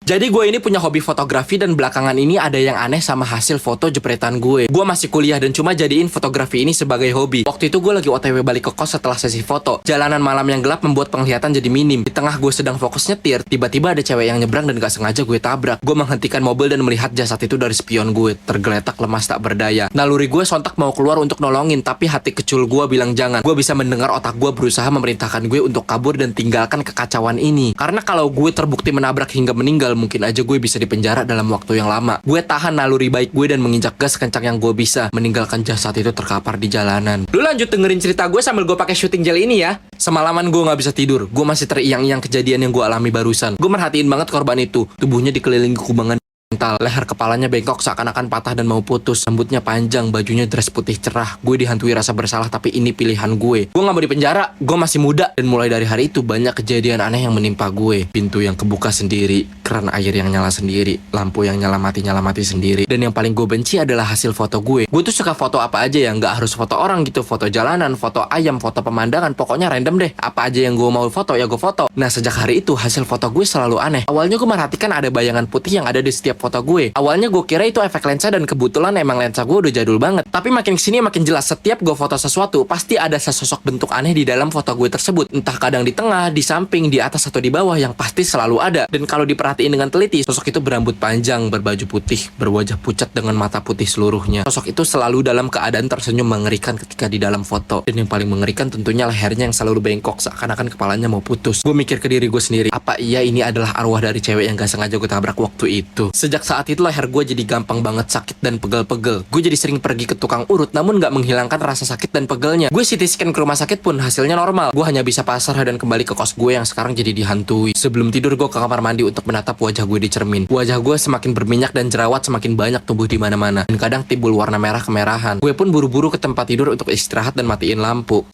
Jadi gue ini punya hobi fotografi dan belakangan ini ada yang aneh sama hasil foto jepretan gue. Gue masih kuliah dan cuma jadiin fotografi ini sebagai hobi. Waktu itu gue lagi OTW balik ke kos setelah sesi foto. Jalanan malam yang gelap membuat penglihatan jadi minim. Di tengah gue sedang fokus nyetir, tiba-tiba ada cewek yang nyebrang dan gak sengaja gue tabrak. Gue menghentikan mobil dan melihat jasad itu dari spion gue. Tergeletak lemas tak berdaya. Naluri gue sontak mau keluar untuk nolongin, tapi hati kecil gue bilang jangan. Gue bisa mendengar otak gue berusaha memerintahkan gue untuk kabur dan tinggalkan kekacauan ini. Karena kalau gue terbukti menabrak hingga meninggal, mungkin aja gue bisa dipenjara dalam waktu yang lama. Gue tahan naluri baik gue dan menginjak gas kencang yang gue bisa, meninggalkan jasad itu terkapar di jalanan. Lu lanjut dengerin cerita gue sambil gue pakai shooting gel ini ya. Semalaman gue nggak bisa tidur. Gue masih teriang-iang kejadian yang gue alami barusan. Gue merhatiin banget korban itu. Tubuhnya dikelilingi kubangan mental, leher kepalanya bengkok seakan-akan patah dan mau putus, rambutnya panjang, bajunya dress putih cerah. Gue dihantui rasa bersalah, tapi ini pilihan gue. Gue gak mau dipenjara, gue masih muda. Dan mulai dari hari itu banyak kejadian aneh yang menimpa gue. Pintu yang kebuka sendiri, keran air yang nyala sendiri, lampu yang nyala mati sendiri. Dan yang paling gue benci adalah hasil foto gue. Gue tuh suka foto apa aja ya, gak harus foto orang gitu. Foto jalanan, foto ayam, foto pemandangan, pokoknya random deh. Apa aja yang gue mau foto ya gue foto. Nah sejak hari itu hasil foto gue selalu aneh. Awalnya gue merhatikan ada bayangan putih yang ada di setiap foto gue. Awalnya gue kira itu efek lensa dan kebetulan emang lensa gue udah jadul banget. Tapi makin kesini makin jelas, setiap gue foto sesuatu pasti ada sesosok bentuk aneh di dalam foto gue tersebut. Entah kadang di tengah, di samping, di atas atau di bawah, yang pasti selalu ada. Dan kalau diperhatiin dengan teliti, sosok itu berambut panjang, berbaju putih, berwajah pucat dengan mata putih seluruhnya. Sosok itu selalu dalam keadaan tersenyum mengerikan ketika di dalam foto. Dan yang paling mengerikan tentunya lehernya yang selalu bengkok seakan-akan kepalanya mau putus. Gue mikir ke diri gue sendiri, apa iya ini adalah arwah dari cewek yang gak sengaja gue tabrak waktu itu. Sejak saat itu leher gue jadi gampang banget sakit dan pegel-pegel. Gue jadi sering pergi ke tukang urut namun gak menghilangkan rasa sakit dan pegelnya. Gue CT scan ke rumah sakit pun hasilnya normal. Gue hanya bisa pasrah dan kembali ke kos gue yang sekarang jadi dihantui. Sebelum tidur gue ke kamar mandi untuk menatap wajah gue di cermin. Wajah gue semakin berminyak dan jerawat semakin banyak tumbuh di mana-mana. Dan kadang timbul warna merah kemerahan. Gue pun buru-buru ke tempat tidur untuk istirahat dan matiin lampu.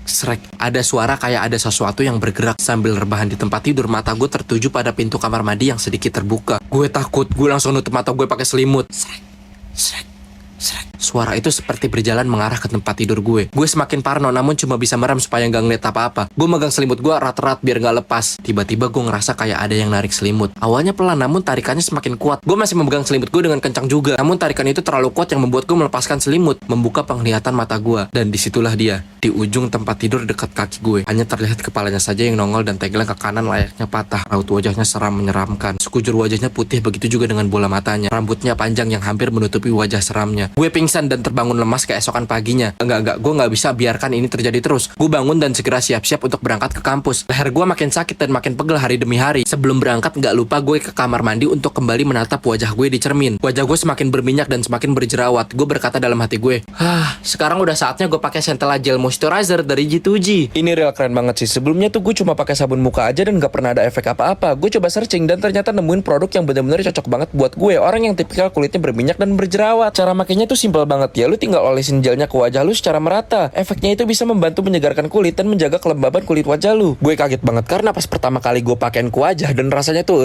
Srek, ada suara kayak ada sesuatu yang bergerak. Sambil rebahan di tempat tidur, mata gue tertuju pada pintu kamar mandi yang sedikit terbuka. Gue takut, gue langsung nutup mata gue pakai selimut. Srek. Suara itu seperti berjalan mengarah ke tempat tidur gue. Gue semakin parno namun cuma bisa merem supaya gak ngeliat apa-apa. Gue megang selimut gue erat-erat biar gak lepas. Tiba-tiba gue ngerasa kayak ada yang narik selimut. Awalnya pelan namun tarikannya semakin kuat. Gue masih memegang selimut gue dengan kencang juga. Namun tarikan itu terlalu kuat yang membuat gue melepaskan selimut, membuka penglihatan mata gue. Dan disitulah dia, di ujung tempat tidur dekat kaki gue. Hanya terlihat kepalanya saja yang nongol dan tegelan ke kanan layaknya patah. Raut wajahnya seram menyeramkan. Sekujur wajahnya putih, begitu juga dengan bola matanya. Rambutnya panjang yang hampir menutupi wajah seramnya. Gue pingsan dan terbangun lemas keesokan paginya. Enggak, gue gak bisa biarkan ini terjadi terus. Gue bangun dan segera siap-siap untuk berangkat ke kampus. Leher gue makin sakit dan makin pegel hari demi hari. Sebelum berangkat gak lupa gue ke kamar mandi untuk kembali menatap wajah gue di cermin. Wajah gue semakin berminyak dan semakin berjerawat. Gue berkata dalam hati gue, sekarang udah saatnya gue pakai Centella Gel Moisturizer dari G2G. Ini real keren banget sih. Sebelumnya tuh gue cuma pakai sabun muka aja dan gak pernah ada efek apa-apa. Gue coba searching dan ternyata nemuin produk yang benar-benar cocok banget buat gue, orang yang tipikal kulitnya berminyak dan berjerawat. Cara makainya tuh simpel banget ya. Lu tinggal olesin gelnya ke wajah lu secara merata. Efeknya itu bisa membantu menyegarkan kulit dan menjaga kelembaban kulit wajah lu. Gue kaget banget karena pas pertama kali gue pakein ke wajah dan rasanya tuh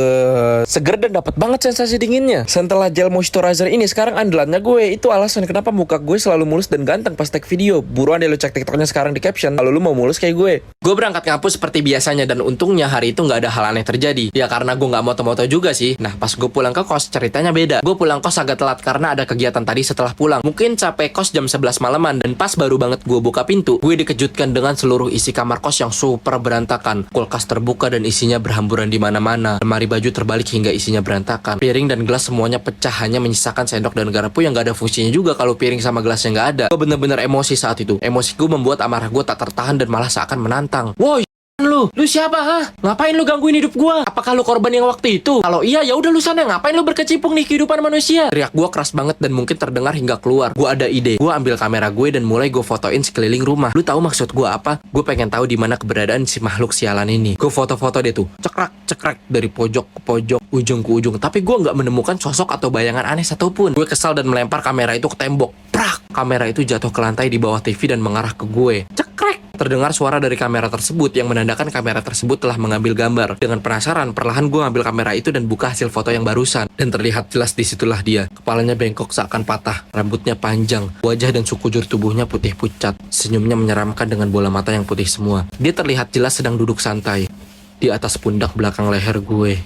seger dan dapat banget sensasi dinginnya. Centella Gel Moisturizer ini sekarang andalannya gue. Itu alasan kenapa muka gue selalu mulus dan ganteng pas take video. Buruan deh lu cek TikToknya sekarang di caption kalau lu mau mulus kayak gue. Gue berangkat kampus seperti biasanya dan untungnya hari itu gak ada hal aneh terjadi. Ya karena gue gak moto-moto juga sih. Nah pas gue pulang ke kos ceritanya beda. Gue pulang kos agak telat karena ada kegiatan tadi setelah pulang. Mungkin capek kos jam 11 malaman dan pas baru banget gue buka pintu, gue dikejutkan dengan seluruh isi kamar kos yang super berantakan. Kulkas terbuka dan isinya berhamburan di mana-mana. Lemari baju terbalik hingga isinya berantakan. Piring dan gelas semuanya pecah, hanya menyisakan sendok dan garpu yang gak ada fungsinya juga kalau piring sama gelasnya gak ada. Gue bener-bener emosi saat itu. Emosi gue membuat amarah gue tak tertahan dan malah seakan menantang. Woi, lu siapa Ngapain lu gangguin hidup gua? Apakah lu korban yang waktu itu? Kalau iya ya udah lu sana, ngapain lu berkecimpung di kehidupan manusia? Teriak gua keras banget dan mungkin terdengar hingga keluar. Gua ada ide. Gua ambil kamera gue dan mulai gue fotoin sekeliling rumah. Lu tahu maksud gua apa? Gue pengen tahu di mana keberadaan si makhluk sialan ini. Gue foto-foto dia tuh, cekrek dari pojok ke pojok, ujung ke ujung. Tapi gua nggak menemukan sosok atau bayangan aneh satupun. Gue kesal dan melempar kamera itu ke tembok. Prak! Kamera itu jatuh ke lantai di bawah TV dan mengarah ke gue. Cekrek! Terdengar suara dari kamera tersebut yang menandakan kamera tersebut telah mengambil gambar. Dengan penasaran, perlahan gue ngambil kamera itu dan buka hasil foto yang barusan. Dan terlihat jelas disitulah dia. Kepalanya bengkok seakan patah, rambutnya panjang, wajah dan sekujur tubuhnya putih pucat. Senyumnya menyeramkan dengan bola mata yang putih semua. Dia terlihat jelas sedang duduk santai di atas pundak belakang leher gue.